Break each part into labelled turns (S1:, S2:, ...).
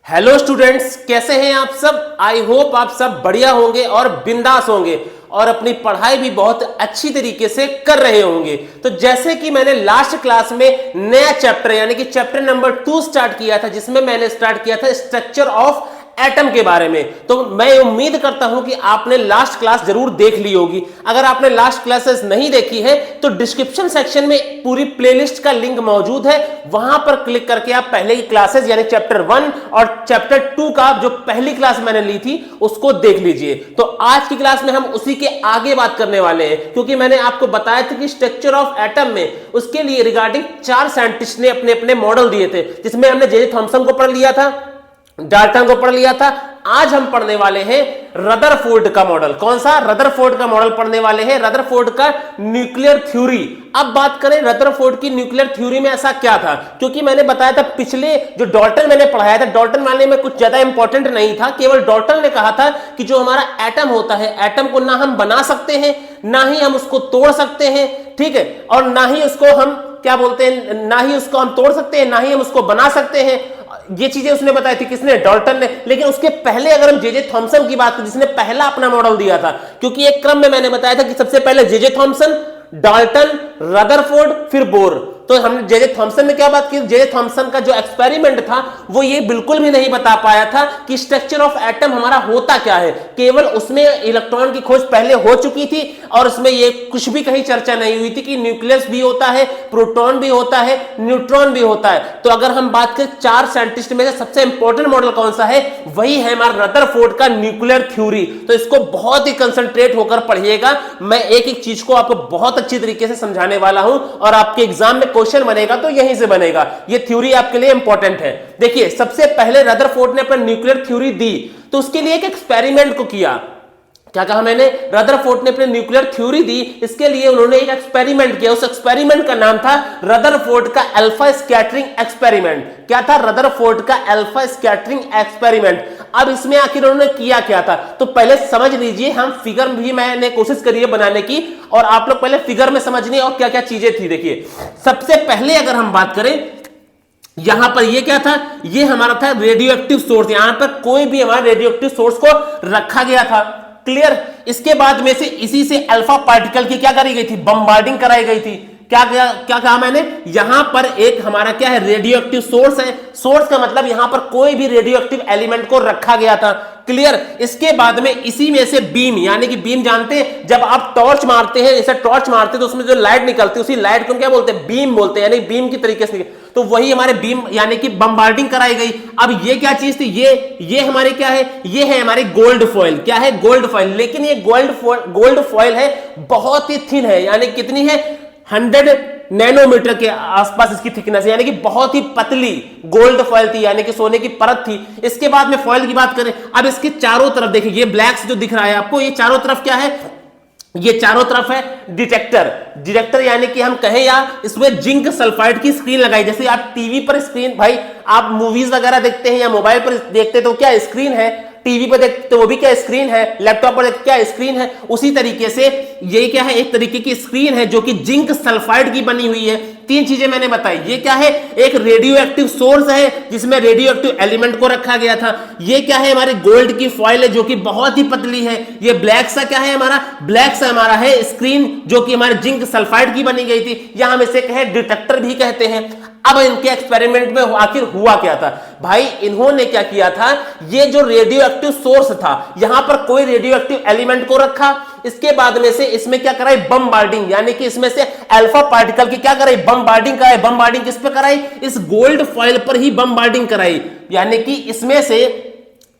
S1: Hello students, कैसे हैं आप सब। आई होप आप सब बढ़िया होंगे और बिंदास होंगे और अपनी पढ़ाई भी बहुत अच्छी तरीके से कर रहे होंगे। तो जैसे कि मैंने लास्ट क्लास में नया चैप्टर यानी कि चैप्टर नंबर 2 स्टार्ट किया था, जिसमें मैंने स्टार्ट किया था स्ट्रक्चर ऑफ एटम के बारे में। तो मैं उम्मीद करता हूं कि आपने लास्ट क्लास जरूर देख ली होगी। अगर आपने लास्ट क्लासेस नहीं देखी है तो डिस्क्रिप्शन सेक्शन में पूरी प्लेलिस्ट का लिंक मौजूद है, वहां पर क्लिक करके आप पहले की क्लासेस यानी चैप्टर 1 और चैप्टर 2 का जो पहली क्लास मैंने ली थी उसको देख लीजिए। तो आज की क्लास में हम उसी के आगे बात करने वाले हैं, क्योंकि मैंने आपको बताया था कि स्ट्रक्चर ऑफ एटम में उसके लिए रिगार्डिंग 4 साइंटिस्ट ने अपने अपने मॉडल दिए थे, जिसमें हमने जे थॉमसन को पढ़ लिया था, डाल्टन को पढ़ लिया था। आज हम पढ़ने वाले हैं रदरफोर्ड का मॉडल। कौन सा? रदरफोर्ड का मॉडल पढ़ने वाले हैं, रदरफोर्ड का न्यूक्लियर थ्योरी। अब बात करें रदरफोर्ड की न्यूक्लियर थ्योरी में ऐसा क्या था, क्योंकि मैंने बताया था पिछले जो डाल्टन मैंने पढ़ाया था, डाल्टन वाले में कुछ ज्यादा इंपॉर्टेंट नहीं था। केवल डाल्टन ने कहा था कि जो हमारा एटम होता है, एटम को ना हम बना सकते हैं ना ही हम उसको तोड़ सकते हैं, ठीक है, और ना ही उसको हम क्या बोलते हैं, ना ही उसको हम तोड़ सकते हैं ना ही हम उसको बना सकते हैं। ये चीजें उसने बताई थी, किसने? डाल्टन ने। लेकिन उसके पहले अगर हम जे थॉमसन की बात करें, जिसने पहला अपना मॉडल दिया था, क्योंकि एक क्रम में मैंने बताया था कि सबसे पहले जे थॉमसन, डाल्टन, रदरफोर्ड, फिर बोर। तो हमने जे थॉमसन में क्या बात की? जे थॉमसन का जो एक्सपेरिमेंट था वो ये बिल्कुल भी नहीं बता पाया था कि स्ट्रक्चर ऑफ एटम हमारा होता क्या है। केवल उसमें इलेक्ट्रॉन की खोज पहले हो चुकी थी और उसमें ये कुछ भी कहीं चर्चा नहीं हुई थी कि न्यूक्लियस भी होता है, प्रोटॉन भी होता है, न्यूट्रॉन भी होता है। तो अगर हम बात करें 4 साइंटिस्ट में से सबसे इंपॉर्टेंट मॉडल कौन सा है, वही है हमारा रदरफोर्ड का न्यूक्लियर थ्योरी। तो इसको बहुत ही कंसंट्रेट होकर पढ़िएगा। मैं एक एक चीज को आपको बहुत अच्छी तरीके से समझाने वाला हूं और आपके एग्जाम में क्वेश्चन बनेगा तो यहीं से बनेगा। ये थ्योरी आपके लिए इंपॉर्टेंट है। देखिए, सबसे पहले रदरफोर्ड ने अपना न्यूक्लियर थ्योरी दी तो उसके लिए एक एक्सपेरिमेंट को किया। क्या कहा मैंने? रदरफोर्ड ने अपने न्यूक्लियर थ्योरी दी, इसके लिए उन्होंने एक एक्सपेरिमेंट किया। उस एक्सपेरिमेंट का नाम था रदरफोर्ड का अल्फा स्कैटरिंग एक्सपेरिमेंट। क्या था? रदरफोर्ड का अल्फा स्कैटरिंग एक्सपेरिमेंट। अब इसमें आखिर उन्होंने किया क्या था, तो पहले समझ लीजिए। हम फिगर भी मैंने कोशिश करी है बनाने की, और आप लोग पहले फिगर में समझिए और क्या क्या चीजें थी। देखिए, सबसे पहले अगर हम बात करें, यहां पर ये क्या था? ये हमारा था रेडियो एक्टिव सोर्स। यहां पर कोई भी हमारा रेडियो एक्टिव सोर्स को रखा गया था। क्लियर? इसके बाद में से इसी से अल्फा पार्टिकल की क्या करी गई थी? बम्बार्डिंग कराई गई थी। क्या कहा मैंने? यहां पर एक हमारा क्या है? रेडियो एक्टिव सोर्स है। सोर्स का मतलब यहां पर कोई भी रेडियो एक्टिव एलिमेंट को रखा गया था। क्लियर? इसके बाद में इसी में से बीम, यानी कि बीम जानते हैं, जब आप टॉर्च मारते हैं, जैसे टॉर्च मारते हैं तो उसमें जो लाइट निकलती है उसी लाइट को क्या बोलते हैं? बीम बोलते हैं, यानी बीम की तरीके से। तो वही हमारे बीम यानी कि बम्बार्डिंग कराई गई। अब ये क्या चीज थी? ये हमारे क्या है? ये है हमारी गोल्ड फॉइल। क्या है? Gold foil. लेकिन ये गोल्ड फॉइल है, बहुत ही थिन है, यानी कितनी है? 100 नैनोमीटर के आसपास इसकी थिकनेस, यानी कि बहुत ही पतली गोल्ड फॉइल थी, यानी कि सोने की परत थी। इसके बाद में फॉइल की बात करें, अब इसके चारों तरफ देखिए, ये ब्लैक जो दिख रहा है आपको, ये चारों तरफ क्या है? ये चारों तरफ है डिटेक्टर, यानी कि हम कहें या इसमें जिंक सल्फाइड की स्क्रीन लगाई। जैसे आप टीवी पर स्क्रीन, भाई आप मूवीज वगैरह देखते हैं या मोबाइल पर देखते हैं तो क्या स्क्रीन है? टीवी पर देखते तो वो भी क्या स्क्रीन है? लैपटॉप पर क्या स्क्रीन है? उसी तरीके से ये क्या है? एक तरीके की स्क्रीन है जो कि जिंक सल्फाइड की बनी हुई है। 3 चीजें मैंने बताई। ये क्या है? एक रेडियो एक्टिव सोर्स है जिसमें रेडियो एक्टिव एलिमेंट को रखा गया था। ये क्या है? हमारे गोल्ड की फॉइल है जो कि बहुत ही पतली है। ये ब्लैक सा क्या है हमारा? ब्लैक सा हमारा है स्क्रीन जो कि हमारे जिंक सल्फाइड की बनी गई थी, या हम इसे कहें डिटेक्टर भी कहते हैं। अब इनके एक्सपेरिमेंट में आखिर हुआ क्या था? भाई इन्होंने क्या किया था? ये जो रेडियो एक्टिव सोर्स था, यहां पर कोई रेडियो एक्टिव एलिमेंट को रखा। इसके बाद में से इसमें क्या कराई? बम्बार्डिंग, यानी कि इसमें से अल्फा पार्टिकल की क्या कराई? बम्बार्डिंग कराई। बम्बार्डिंग किस पे कराई? इस गोल्ड फॉइल पर ही बम्बार्डिंग कराई, यानी कि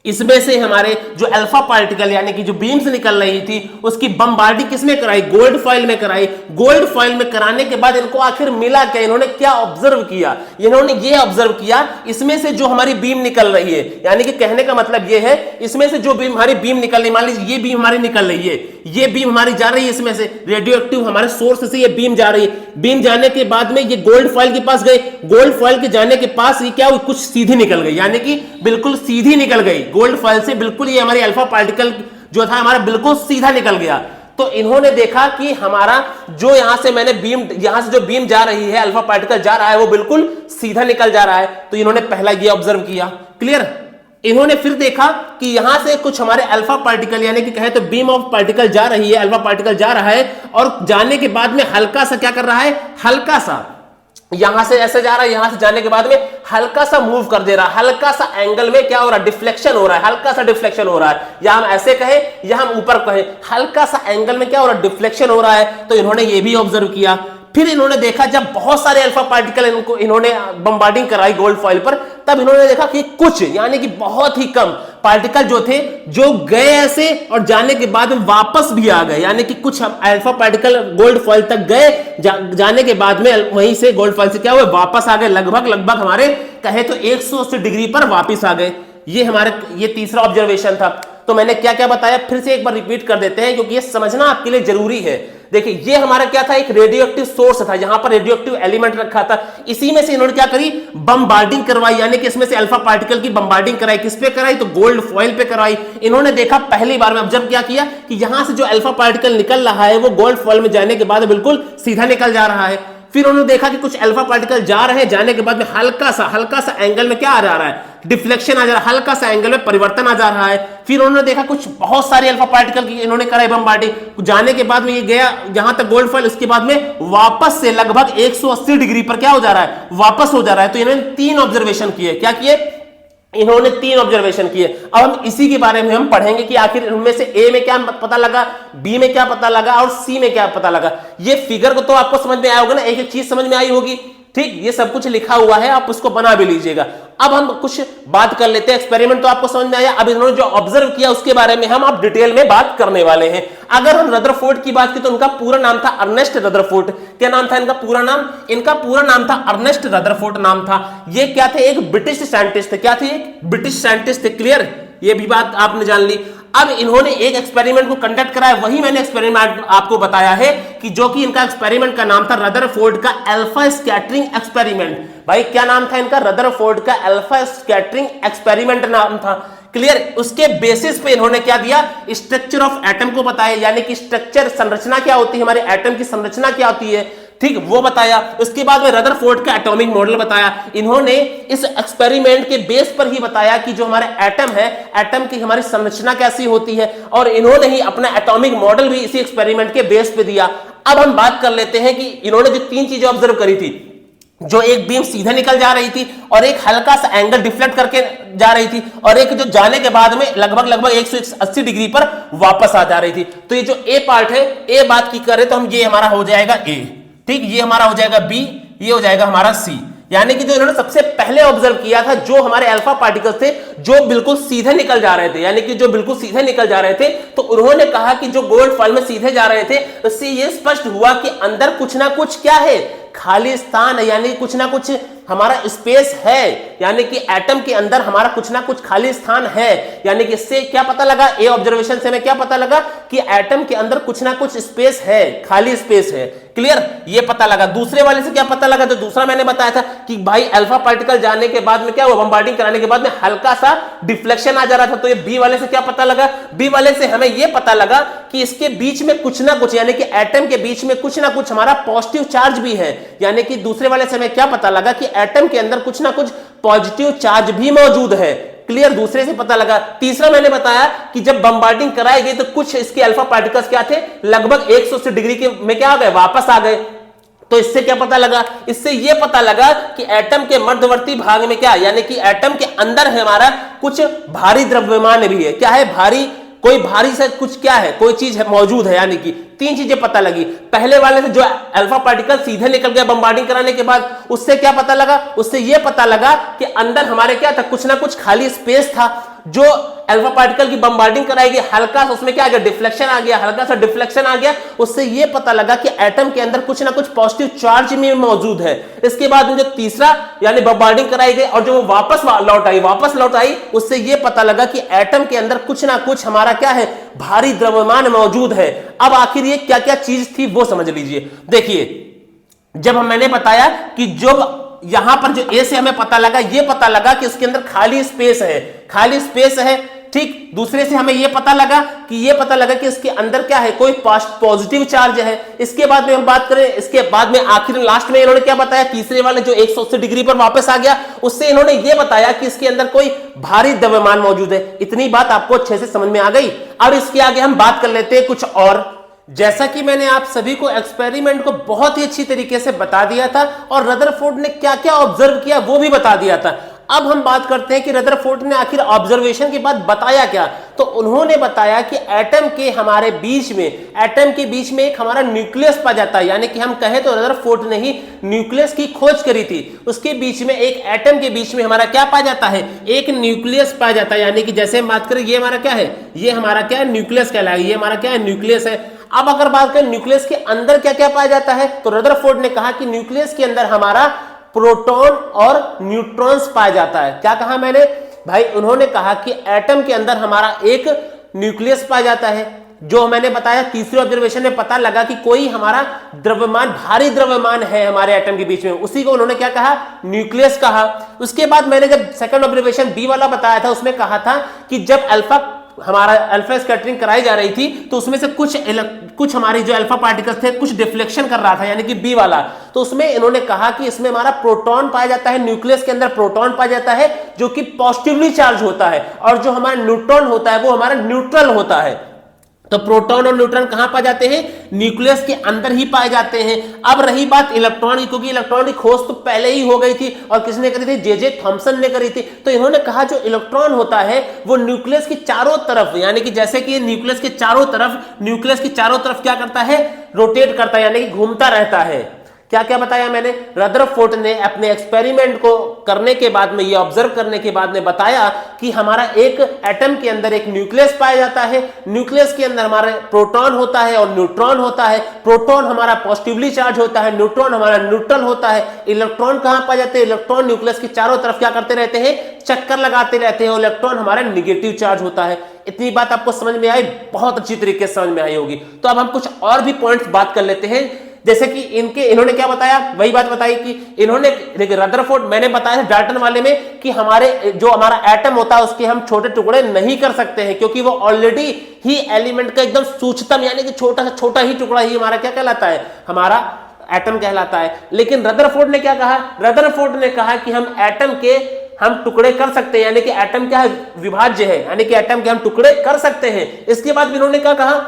S1: इसमें से हमारे जो अल्फा पार्टिकल यानी कि जो बीम्स निकल रही थी उसकी बम्बार्डिंग किसमें कराई? गोल्ड फॉइल में कराई। गोल्ड फॉइल में कराने के बाद इनको आखिर मिला क्या? इन्होंने क्या ऑब्जर्व किया? इन्होंने ये ऑब्जर्व किया, इसमें से जो हमारी बीम निकल रही है, यानी कि कहने का मतलब ये है, इसमें से जो बीम हमारी बीम निकल रही, मान लीजिए ये बीम हमारी निकल रही है, ये बीम हमारी जा रही है, इसमें से रेडियो एक्टिव हमारे सोर्स से ये बीम जा रही है। बीम जाने के बाद में ये गोल्ड फॉइल के पास गई। गोल्ड फॉइल के जाने के पास ये क्या हुई? कुछ सीधी निकल गई, यानी कि बिल्कुल सीधी निकल गई। गोल्ड फॉइल से बिल्कुल ये हमारी अल्फा पार्टिकल जो था हमारा बिल्कुल सीधा निकल गया। तो इन्होंने देखा कि हमारा जो यहां से यहां से जो बीम जा रही है, अल्फा पार्टिकल जा रहा है, वो बिल्कुल सीधा निकल जा रहा है। तो इन्होंने पहला ये ऑब्जर्व किया। क्लियर? इन्होंने फिर देखा कि यहां से कुछ हमारे अल्फा पार्टिकल यानी कि कहे तो बीम ऑफ पार्टिकल जा रही है, अल्फा पार्टिकल जा रहा है और जाने के बाद में हल्का सा क्या कर रहा है, हल्का सा यहां से ऐसे जा रहा है, यहां से जाने के बाद में हल्का सा मूव कर दे रहा है, हल्का सा एंगल में क्या हो रहा है, डिफ्लेक्शन हो रहा है, हल्का सा डिफ्लेक्शन हो रहा है, या हम ऐसे कहें या हम ऊपर कहें, हल्का सा एंगल में क्या हो रहा है, डिफ्लेक्शन हो रहा है। तो इन्होंने ये भी ऑब्जर्व किया। फिर इन्होंने देखा जब बहुत सारे अल्फा पार्टिकल इन्होंने बम्बार्डिंग कराई गोल्ड फॉइल पर, तब इन्होंने देखा कि कुछ यानी कि बहुत ही कम पार्टिकल जो थे जो गए ऐसे और जाने के बाद में वापस भी आ गए, यानी कि कुछ अल्फा पार्टिकल गोल्ड फॉइल तक गए, जाने के बाद में वहीं से गोल्ड फॉइल से क्या हुए, वापस आ गए, लगभग हमारे कहे तो 180 डिग्री पर वापस आ गए। ये तीसरा ऑब्जर्वेशन था। तो मैंने क्या क्या बताया फिर से एक बार रिपीट कर देते हैं क्योंकि ये समझना आपके लिए जरूरी है। देखिए ये हमारा क्या था, एक रेडियो एक्टिव सोर्स था, यहां पर रेडियो एक्टिव एलिमेंट रखा था, इसी में से इन्होंने क्या करी, बम्बार्डिंग करवाई, यानी कि इसमें से अल्फा पार्टिकल की बम्बार्डिंग कराई। किस पे कराई, तो गोल्ड फॉइल पे कराई। इन्होंने देखा पहली बार में ऑब्जर्व क्या किया कि यहां से जो अल्फा पार्टिकल निकल रहा है वो गोल्ड फॉइल में जाने के बाद बिल्कुल सीधा निकल जा रहा है। फिर उन्होंने देखा कि कुछ अल्फा पार्टिकल जा रहे हैं, जाने के बाद में हल्का सा एंगल में क्या आ जा रहा है, डिफ्लेक्शन आ जा रहा है, हल्का सा एंगल में परिवर्तन आ जा रहा है। फिर उन्होंने देखा कुछ बहुत सारे अल्फा पार्टिकल की इन्होंने कराई बम्बार्डिंग, जाने के बाद में ये गया यहां तक गोल्ड फॉइल, उसके बाद में वापस से लगभग 180 डिग्री पर क्या हो जा रहा है, वापस हो जा रहा है। तो इन्होंने 3 ऑब्जर्वेशन किए। क्या किए, इन्होंने 3 ऑब्जर्वेशन किए। अब हम इसी के बारे में हम पढ़ेंगे कि आखिर इनमें से ए में क्या पता लगा, बी में क्या पता लगा और सी में क्या पता लगा। ये फिगर को तो आपको समझ में आया होगा ना, एक एक चीज समझ में आई होगी, ठीक, ये सब कुछ लिखा हुआ है, आप उसको बना भी लीजिएगा। अब हम कुछ बात कर लेते हैं, एक्सपेरिमेंट तो आपको समझ में आया, अब इन्होंने जो ऑब्जर्व किया उसके बारे में हम अब डिटेल में बात करने वाले हैं। अगर हम रदरफोर्ड की बात की तो उनका पूरा नाम था अर्नेस्ट रदरफोर्ड। क्या नाम था इनका पूरा नाम, इनका पूरा नाम था अर्नेस्ट रदरफोर्ड नाम था। ये क्या थे, एक ब्रिटिश साइंटिस्ट थे। क्या थे, एक ब्रिटिश साइंटिस्ट थे। क्लियर, ये भी बात आपने जान ली। अब इन्होंने एक एक्सपेरिमेंट को कंडक्ट कराया, वही मैंने एक्सपेरिमेंट आपको बताया है कि जो कि इनका एक्सपेरिमेंट का नाम था रदरफोर्ड का अल्फा स्कैटरिंग एक्सपेरिमेंट। भाई क्या नाम था इनका, रदरफोर्ड का अल्फा स्कैटरिंग एक्सपेरिमेंट नाम था। क्लियर, उसके बेसिस पे इन्होंने क्या दिया, स्ट्रक्चर ऑफ एटम को बताया, यानी कि स्ट्रक्चर संरचना क्या होती है, हमारे एटम की संरचना क्या होती है, ठीक, वो बताया। उसके बाद में रदरफोर्ड का एटॉमिक मॉडल बताया। इन्होंने इस एक्सपेरिमेंट के बेस पर ही बताया कि जो हमारे एटम है, एटम की हमारी संरचना कैसी होती है, और इन्होंने ही अपना एटॉमिक मॉडल भी इसी एक्सपेरिमेंट के बेस पे दिया। अब हम बात कर लेते हैं कि इन्होंने जो 3 चीजें ऑब्जर्व करी थी, जो एक बीम सीधे निकल जा रही थी और एक हल्का सा एंगल डिफ्लेक्ट करके जा रही थी, और एक जो जाने के बाद में लगभग 180 डिग्री पर वापस आ जा रही थी। तो ये जो ए पार्ट है, ए बात की करें तो हम ये हमारा हो जाएगा ए, ठीक, ये हमारा हो जाएगा बी, ये हो जाएगा हमारा सी। यानी कि जो इन्होंने सबसे पहले ऑब्जर्व किया था, जो हमारे अल्फा पार्टिकल्स थे जो बिल्कुल सीधे निकल जा रहे थे, यानी कि जो बिल्कुल सीधे निकल जा रहे थे, तो उन्होंने कहा कि जो गोल्ड फॉइल में सीधे जा रहे थे, उससे ये स्पष्ट हुआ कि अंदर कुछ ना कुछ क्या है, खाली स्थान है, यानी कुछ ना कुछ हमारा स्पेस है, यानी कि एटम के अंदर हमारा कुछ ना कुछ खाली स्थान है। यानी कि इससे क्या पता लगा, ए ऑब्जर्वेशन से हमें क्या पता लगा कि एटम के अंदर कुछ ना कुछ स्पेस है, खाली स्पेस है। क्लियर, ये पता लगा। दूसरे वाले से क्या पता लगा, तो दूसरा मैंने बताया था कि भाई अल्फा पार्टिकल जाने के बाद में क्या हुआ, बम्बार्डिंग कराने के बाद में हल्का सा डिफ्लेक्शन आ जा रहा था। तो ये बी वाले से क्या पता लगा, बी वाले से हमें ये पता लगा कि इसके बीच में कुछ ना कुछ, यानी कि एटम के बीच में कुछ ना कुछ हमारा पॉजिटिव चार्ज भी है। यानी कि दूसरे वाले से हमें क्या पता लगा कि एटम के अंदर कुछ ना कुछ पॉजिटिव चार्ज भी मौजूद है। क्लियर, दूसरे से पता लगा। तीसरा मैंने बताया कि जब बम्बार्डिंग कराई गई तो कुछ इसके अल्फा पार्टिकल्स क्या थे, लगभग 180 डिग्री के में क्या आ गए, वापस आ गए। तो इससे क्या पता लगा, इससे यह पता लगा कि एटम के मध्यवर्ती भाग में क्या, यानी कि एटम के अंदर हमारा कुछ भारी द्रव्यमान भी है। क्या है, भारी, कोई भारी से कुछ क्या है, कोई चीज है मौजूद है। यानी कि 3 चीजें पता लगी। पहले वाले से जो अल्फा पार्टिकल सीधे निकल गया बम्बार्डिंग कराने के बाद, उससे क्या पता लगा, उससे यह पता लगा कि अंदर हमारे क्या था, कुछ ना कुछ खाली स्पेस था। जो अल्फा पार्टिकल की बम्बार्डिंग कराई गई, हल्का सा उसमें क्या आ गया, डिफ्लेक्शन आ गया, हल्का सा डिफ्लेक्शन आ गया। उससे यह पता लगा कि एटम के अंदर कुछ ना कुछ पॉजिटिव चार्ज में मौजूद है। इसके बाद जो तीसरा यानी बम्बार्डिंग कराई गई और जो वो वापस लौट आई, उससे यह पता लगा कि एटम के अंदर कुछ ना कुछ हमारा क्या है, भारी द्रव्यमान मौजूद है। अब आखिर ये क्या क्या चीज थी वो समझ लीजिए। देखिए, जब मैंने बताया कि जो यहां पर जो ए से हमें पता लगा, ये पता लगा कि इसके अंदर खाली स्पेस है, खाली स्पेस है। ठीक। दूसरे से हमें यह पता लगा कि इसके अंदर क्या है, कोई पॉजिटिव चार्ज है। इसके बाद में हम बात करें, इसके बाद में आखिर लास्ट में इन्होंने क्या बताया, तीसरे वाले जो 180 डिग्री पर वापस आ गया, उससे इन्होंने यह बताया कि इसके अंदर कोई भारी द्रव्यमान मौजूद है। इतनी बात आपको अच्छे से समझ में आ गई। अब इसके आगे हम बात कर लेते हैं कुछ और। जैसा कि मैंने आप सभी को एक्सपेरिमेंट को बहुत ही अच्छी तरीके से बता दिया था और रदरफोर्ड ने क्या क्या ऑब्जर्व किया वो भी बता दिया था। अब हम बात करते हैं कि रदरफोर्ड ने आखिर ऑब्जर्वेशन के बाद बताया क्या। तो उन्होंने बताया कि एटम के हमारे बीच में, एटम के बीच में एक हमारा न्यूक्लियस पाया जाता है, यानी कि हम कहें तो रदरफोर्ड ने ही न्यूक्लियस की खोज करी थी। उसके बीच में एक एटम के बीच में हमारा क्या पाया जाता है, एक न्यूक्लियस पाया जाता है। यानी कि जैसे हम बात करें, ये हमारा क्या है, ये हमारा क्या है, न्यूक्लियस कहलाएगा। ये हमारा क्या है, न्यूक्लियस है। अब अगर बात करें न्यूक्लियस के अंदर क्या क्या पाया जाता है, तो रदरफोर्ड ने कहा कि न्यूक्लियस के अंदर हमारा प्रोटॉन और न्यूट्रॉन्स पाया जाता है। क्या कहा मैंने भाई, उन्होंने कहा कि एटम के अंदर हमारा एक न्यूक्लियस पाया जाता है। जो मैंने बताया तीसरे ऑब्जर्वेशन में पता लगा कि कोई हमारा द्रव्यमान, भारी द्रव्यमान है हमारे एटम के बीच में, उसी को उन्होंने क्या कहा, न्यूक्लियस कहा। उसके बाद मैंने जब सेकंड ऑब्जर्वेशन बी वाला बताया था, उसमें कहा था कि जब हमारा अल्फा स्कैटरिंग कराई जा रही थी तो उसमें से कुछ हमारी जो अल्फा पार्टिकल्स थे कुछ डिफ्लेक्शन कर रहा था, यानी कि बी वाला। तो उसमें इन्होंने कहा कि इसमें हमारा प्रोटॉन पाया जाता है, न्यूक्लियस के अंदर प्रोटॉन पाया जाता है जो कि पॉजिटिवली चार्ज होता है, और जो हमारा न्यूट्रॉन होता है वो हमारा न्यूट्रल होता है। तो प्रोटॉन और न्यूट्रॉन कहां पाए जाते हैं, न्यूक्लियस के अंदर ही पाए जाते हैं। अब रही बात इलेक्ट्रॉन की, क्योंकि इलेक्ट्रॉन की खोज तो पहले ही हो गई थी और किसने करी थी, जे थॉमसन ने करी थी। तो इन्होंने कहा जो इलेक्ट्रॉन होता है वो न्यूक्लियस की चारों तरफ, यानी कि जैसे कि न्यूक्लियस के चारों तरफ क्या करता है, रोटेट करता है, यानी कि घूमता रहता है। क्या क्या बताया मैंने, रदरफोर्ड ने अपने एक्सपेरिमेंट को करने के बाद में, ये ऑब्जर्व करने के बाद में बताया कि हमारा एक एटम के अंदर एक न्यूक्लियस पाया जाता है, न्यूक्लियस के अंदर हमारा प्रोटॉन होता है और न्यूट्रॉन होता है। प्रोटॉन हमारा पॉजिटिवली चार्ज होता है, न्यूट्रॉन हमारा न्यूट्रल होता है। इलेक्ट्रॉन कहां पाए जाते हैं, इलेक्ट्रॉन न्यूक्लियस की चारों तरफ क्या करते रहते हैं, चक्कर लगाते रहते हैं, और इलेक्ट्रॉन हमारा निगेटिव चार्ज होता है। इतनी बात आपको समझ में आई, बहुत अच्छी तरीके से समझ में आई होगी। तो अब हम कुछ और भी पॉइंट्स बात कर लेते हैं। जैसे कि इन्होंने क्या बताया, वही बात बताई कि इन्होंने, देखिए रदरफोर्ड, मैंने बताया डाल्टन वाले में कि हमारा एटम होता है उसके हम छोटे टुकड़े नहीं कर सकते हैं, क्योंकि वो ऑलरेडी ही एलिमेंट का एकदम सूक्ष्मतम, यानी कि छोटा ही टुकड़ा ही हमारा क्या कहलाता है, हमारा एटम कहलाता है। लेकिन रदरफोर्ड ने क्या कहा, रदरफोर्ड ने कहा कि हम एटम के हम टुकड़े कर सकते हैं, यानी कि एटम क्या है, विभाज्य है, यानी कि एटम के हम टुकड़े कर सकते हैं। इसके बाद इन्होंने क्या कहा,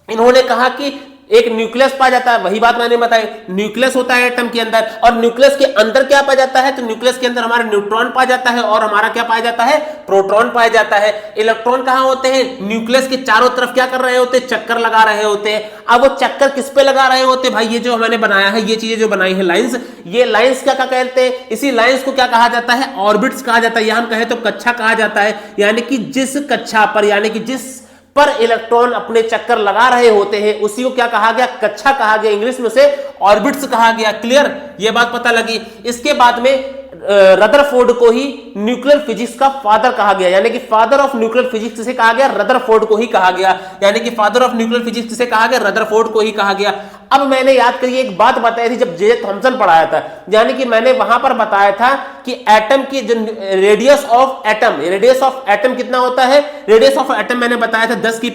S1: इन्होंने कहा कि एक न्यूक्लियस पाया जाता है, वही बात मैंने बताई, न्यूक्लियस होता है एटम के अंदर, और न्यूक्लियस के अंदर क्या पाया जाता है, तो न्यूक्लियस के अंदर हमारा न्यूट्रॉन पाया जाता है और हमारा क्या पाया जाता है, प्रोटॉन पाया जाता है। इलेक्ट्रॉन कहां होते हैं, न्यूक्लियस के चारों तरफ क्या कर रहे होते हैं, चक्कर लगा रहे होते हैं। अब वो चक्कर किस पे लगा रहे होते हैं भाई, ये जो मैंने बनाया है, ये चीजें जो बनाई है लाइंस, ये लाइंस क्या कहते हैं, इसी लाइंस को क्या कहा जाता है, ऑर्बिट्स कहा जाता है, या हम कहें तो कक्षा कहा जाता है। यानी कि जिस कक्षा पर, यानी कि जिस पर इलेक्ट्रॉन अपने चक्कर लगा रहे होते हैं उसी को क्या कहा गया, कक्षा कहा गया, इंग्लिश में उसे ऑर्बिट्स कहा गया। क्लियर, ये बात पता लगी। इसके बाद में रदरफोर्ड को ही न्यूक्लियर फिजिक्स का फादर कहा गया, यानी कि फादर ऑफ न्यूक्लियर फिजिक्स किसे कहा गया, रदरफोर्ड को ही कहा गया, यानी कि फादर ऑफ न्यूक्लियर फिजिक्स किसे कहा गया, रदरफोर्ड को ही कहा गया। अब मैंने याद करिए एक बात बताई थी जब जे थॉमसन पढ़ाया था, यानी कि मैंने वहां पर बताया था कि एटम की जो रेडियस ऑफ एटम कितना होता है, रेडियस ऑफ एटम मैंने बताया था 10 की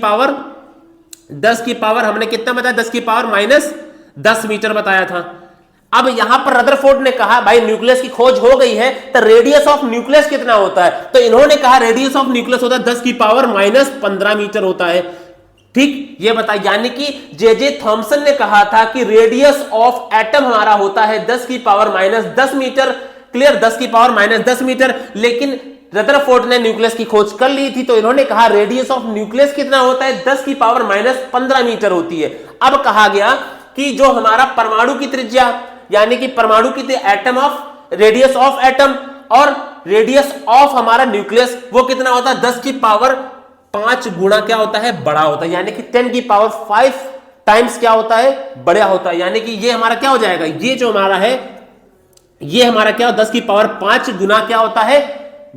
S1: पावर हमने कितना बताया, 10 की पावर -10 मीटर बताया था। अब यहां पर रदरफोर्ड ने कहा भाई न्यूक्लियस की खोज हो गई है, तो रेडियस ऑफ न्यूक्लियस कितना होता है, तो इन्होंने कहा रेडियस ऑफ न्यूक्लियस होता है 10 की पावर -15 मीटर होता है। ठीक, ये बताया, यानी कि जे थॉमसन ने कहा था कि रेडियस ऑफ एटम हमारा होता है 10 की पावर -10 मीटर। क्लियर, 10 की पावर -10 मीटर। लेकिन रदरफोर्ड ने न्यूक्लियस की खोज कर ली थी, तो इन्होंने कहा रेडियस ऑफ न्यूक्लियस कितना होता है, 10 की पावर -15 मीटर होती है। अब कहा गया कि जो हमारा परमाणु की त्रिज्या, यानी कि परमाणु की atom of radius of atom और रेडियस ऑफ हमारा न्यूक्लियस, वो कितना होता है, 10 की पावर 5 गुना क्या होता है, बड़ा होता है, यानी कि 10 की पावर 5 टाइम्स क्या होता है, बड़ा होता है। यानी कि ये हमारा क्या हो जाएगा, ये जो हमारा है, ये हमारा क्या, 10 की पावर 5 गुना क्या होता है,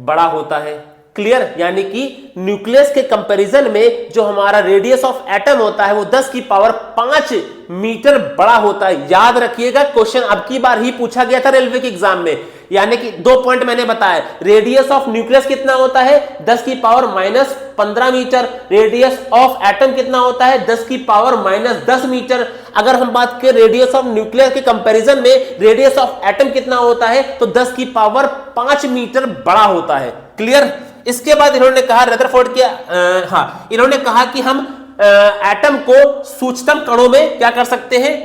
S1: बड़ा होता है। क्लियर, यानी कि न्यूक्लियस के कंपैरिजन में जो हमारा रेडियस ऑफ एटम होता है वो 10 की पावर 5 मीटर बड़ा होता है। याद रखिएगा, क्वेश्चन अब की बार ही पूछा गया था रेलवे के एग्जाम में यानी कि 2 पॉइंट मैंने बताया। रेडियस ऑफ न्यूक्लियस कितना होता है 10 की power minus 15 metre. Radius of atom कितना होता है 10 की पावर माइनस 10 मीटर। अगर हम बात करें रेडियस ऑफ न्यूक्लियस के कंपैरिजन में रेडियस ऑफ एटम कितना होता है तो 10 की पावर 5 मीटर बड़ा होता है। क्लियर। इसके बाद इन्होंने कहा रदरफोर्ड के इन्होंने कहा कि हम एटम को सूक्ष्मतम कणों में क्या कर सकते हैं।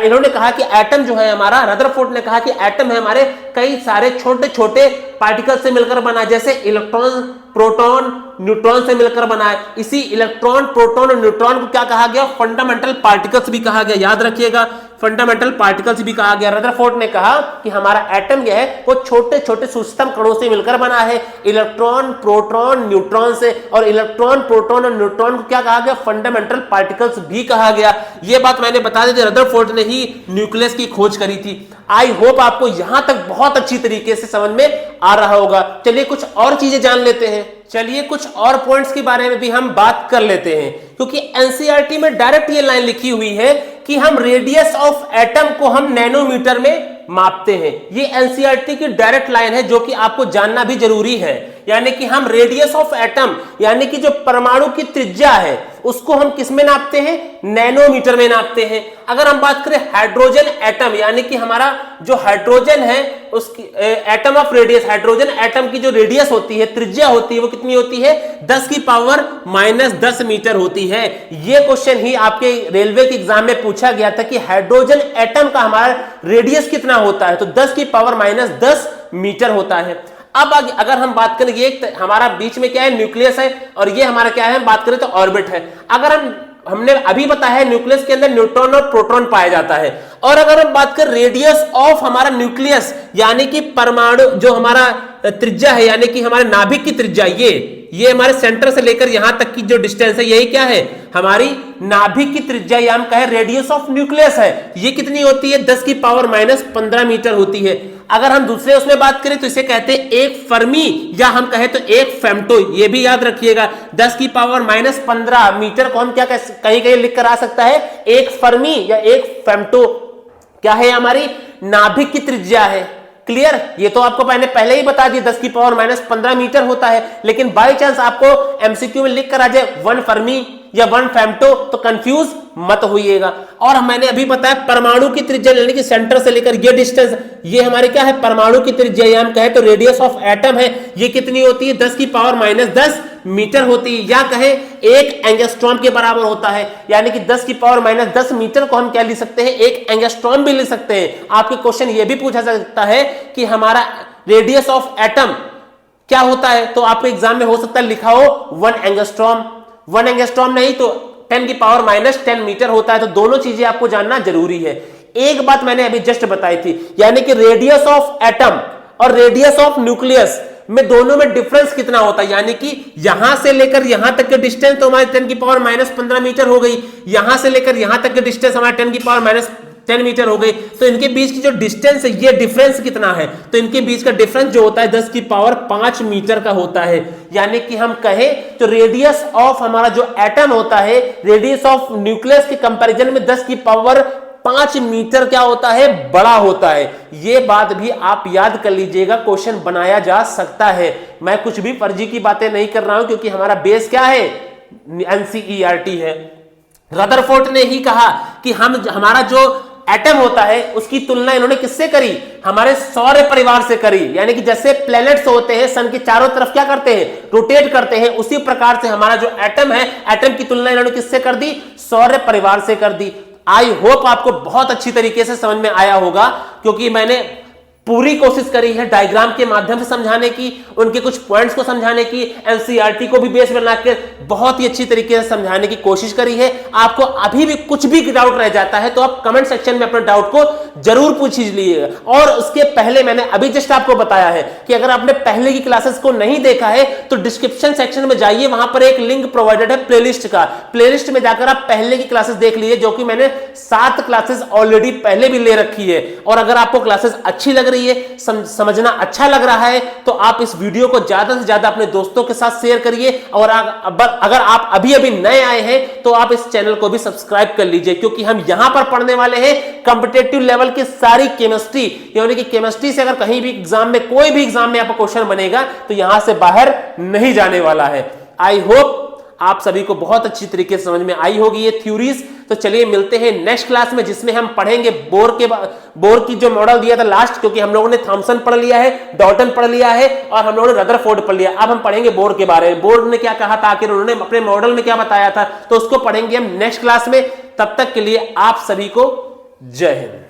S1: इन्होंने कहा कि एटम जो है हमारा, रदरफोर्ड ने कहा कि एटम है हमारे कई सारे छोटे छोटे पार्टिकल से मिलकर बना, जैसे इलेक्ट्रॉन, प्रोटॉन, न्यूट्रॉन से मिलकर बना है। इसी इलेक्ट्रॉन, प्रोटॉन और न्यूट्रॉन को क्या कहा गया, फंडामेंटल पार्टिकल्स भी कहा गया। याद रखिएगा, फंडामेंटल पार्टिकल्स भी कहा गया। रदरफोर्ड ने कहा कि हमारा एटम जो है वो छोटे छोटे सूक्ष्मतम कणों से मिलकर बना है, इलेक्ट्रॉन, प्रोटॉन, न्यूट्रॉन से। और इलेक्ट्रॉन, प्रोटॉन और न्यूट्रॉन को क्या कहा गया, फंडामेंटल पार्टिकल्स भी कहा गया। यह बात मैंने बता दी थी, रदरफोर्ड ने ही न्यूक्लियस की खोज करी थी। आई होप आपको यहां तक बहुत अच्छी तरीके से समझ में आ रहा होगा। चलिए कुछ और चीजें जान लेते हैं। चलिए कुछ और पॉइंट्स के बारे में भी हम बात कर लेते हैं, क्योंकि एनसीईआरटी में डायरेक्ट ये लाइन लिखी हुई है कि हम रेडियस ऑफ एटम को हम नैनोमीटर में मापते हैं। ये एनसीईआरटी की डायरेक्ट लाइन है जो कि आपको जानना भी जरूरी है। यानी कि हम रेडियस ऑफ एटम यानी कि जो परमाणु की त्रिज्या है उसको हम किस में नापते हैं, नैनोमीटर में नापते हैं। अगर हम बात करें हाइड्रोजन एटम यानी कि हमारा जो हाइड्रोजन है उसकी atom of radius, hydrogen atom की जो रेडियस होती है, त्रिज्या होती है, वो कितनी होती है 10 की पावर माइनस 10 मीटर होती है। यह क्वेश्चन ही आपके रेलवे के एग्जाम में पूछा गया था कि हाइड्रोजन एटम का हमारा रेडियस कितना होता है, तो 10 की पावर माइनस 10 मीटर होता है। अब अगर हम बात करें, ये हमारा बीच में क्या है, न्यूक्लियस है, और ये हमारा क्या है, हम बात करें तो ऑर्बिट है। अगर हमने अभी बताया है न्यूक्लियस के अंदर न्यूट्रॉन और प्रोटॉन पाया जाता है। और अगर हम बात करें रेडियस ऑफ हमारा न्यूक्लियस यानी कि परमाणु जो हमारा त्रिज्या है यानी कि हमारे नाभिक की त्रिज्या, ये हमारे सेंटर से लेकर यहां तक की जो डिस्टेंस है यही क्या है, हमारी नाभिक की त्रिज्या, या हम कहें रेडियस ऑफ न्यूक्लियस है, ये कितनी होती है 10 की पावर माइनस 15 मीटर होती है। अगर हम दूसरे उसमें बात करें तो इसे कहते हैं एक फर्मी, या हम कहें तो एक फेम्टो। ये भी याद रखिएगा, 10 की पावर माइनस 15 मीटर को हम क्या कहीं कहीं लिखकर आ सकता है एक फर्मी या एक फेम्टो। क्या है, हमारी नाभिक की त्रिज्या है। क्लियर। ये तो आपको मैंने पहले ही बता दिया 10 की पावर माइनस 15 मीटर होता है, लेकिन बाई चांस आपको एमसीक्यू में लिख कर आ जाए 1 फर्मी या 1 फेम्टो तो कंफ्यूज मत होइएगा। और मैंने अभी बताया परमाणु की त्रिज्या यानी कि सेंटर से लेकर ये डिस्टेंस, ये हमारे क्या है परमाणु की त्रिज्या, या हम कहे तो रेडियस ऑफ एटम है, ये कितनी होती है 10 की पावर माइनस 10 मीटर होती है, या कहे 1 एंगस्ट्रॉम के बराबर होता है। यानी कि 10 की पावर माइनस 10 मीटर को हम क्या लिख सकते हैं, 1 एंगस्ट्रॉम भी लिख सकते हैं। आपके क्वेश्चन ये भी पूछा सकता है कि हमारा रेडियस ऑफ एटम क्या होता है, तो आपके एग्जाम में हो सकता है लिखा हो 1 एंगस्ट्रॉम। 1 एंगस्ट्रॉम नहीं तो 10 की पावर माइनस 10 मीटर होता है। तो दोनों चीजें आपको जानना जरूरी है। एक बात मैंने अभी जस्ट बताई थी, यानी कि रेडियस ऑफ एटम और रेडियस ऑफ न्यूक्लियस में दोनों में डिफरेंस कितना होता है, यानी कि यहां से लेकर यहां तक के डिस्टेंस तो हमारे 10 की पावर माइनस 15 मीटर हो गई, यहां से लेकर यहां तक के डिस्टेंस हमारे 10 की पावर माइनस 10 मीटर हो गई। तो इनके बीच की जो डिस्टेंस है ये डिफरेंस कितना है, तो इनके बीच का डिफरेंस जो होता है 10 की पावर 5 मीटर का होता है। यानी कि हम कहें तो रेडियस ऑफ हमारा जो एटम होता है, रेडियस ऑफ न्यूक्लियस के कंपैरिजन में 10 की पावर 5 मीटर क्या होता है, बड़ा होता है। यह बात भी आप याद कर लीजिएगा, क्वेश्चन बनाया जा सकता है। मैं कुछ भी फर्जी की बातें नहीं कर रहा हूं, क्योंकि हमारा बेस क्या है, एनसीईआरटी है। रदरफोर्ड ने ही कहा कि हमारा जो एटम होता है उसकी तुलना इन्होंने किससे करी, हमारे सौर परिवार से करी। यानी कि जैसे प्लैनेट्स होते हैं सन के चारों तरफ क्या करते हैं, रोटेट करते हैं, उसी प्रकार से हमारा जो एटम है, एटम की तुलना इन्होंने किससे कर दी, सौर परिवार से कर दी। आई होप आपको बहुत अच्छी तरीके से समझ में आया होगा, क्योंकि मैंने पूरी कोशिश करी है डायग्राम के माध्यम से समझाने की, उनके कुछ पॉइंट्स को समझाने की, एनसीईआरटी को भी बेस बनाकर बहुत ही अच्छी तरीके से समझाने की कोशिश करी है। आपको अभी भी कुछ भी डाउट रह जाता है तो आप कमेंट सेक्शन में अपने डाउट को जरूर पूछ लीजिएगा। और उसके पहले मैंने अभी जस्ट आपको बताया है कि अगर आपने पहले की क्लासेस को नहीं देखा है तो डिस्क्रिप्शन सेक्शन में जाइए, वहां पर एक लिंक प्रोवाइडेड है प्लेलिस्ट का, प्लेलिस्ट में जाकर आप पहले की क्लासेस देख लीजिए, जो कि मैंने 7 क्लासेस ऑलरेडी पहले भी ले रखी है। और अगर आपको क्लासेस अच्छी लग रही है, समझना अच्छा लग रहा है, तो आप इस वीडियो को ज्यादा से ज्यादा अपने दोस्तों के साथ शेयर करिए। और अगर आप अभी अभी नए आए हैं तो आप इस चैनल को भी सब्सक्राइब कर लीजिए, क्योंकि हम यहां पर पढ़ने वाले हैं कॉम्पिटिटिव लेवल लेवल की सारी केमिस्ट्री, यानी कि केमिस्ट्री से अगर कहीं भी एग्जाम में, कोई भी एग्जाम में आपका क्वेश्चन बनेगा तो यहां से बाहर नहीं जाने वाला है। आई होप आप सभी को बहुत अच्छी तरीके से समझ में आई होगी ये थ्योरीज। तो चलिए मिलते हैं नेक्स्ट क्लास में, जिसमें हम पढ़ेंगे बोर की जो मॉडल दिया था लास्ट, क्योंकि हम लोगों ने थॉमसन पढ़ लिया है, डॉल्टन पढ़ लिया है और हम लोगों ने रदरफोर्ड पढ़ लिया। अब हम पढ़ेंगे बोर के बारे में, बोर ने क्या कहा था, आखिर उन्होंने अपने मॉडल में क्या बताया था, तो उसको पढ़ेंगे हम नेक्स्ट क्लास में। तब तक के लिए आप सभी को जय हिंद।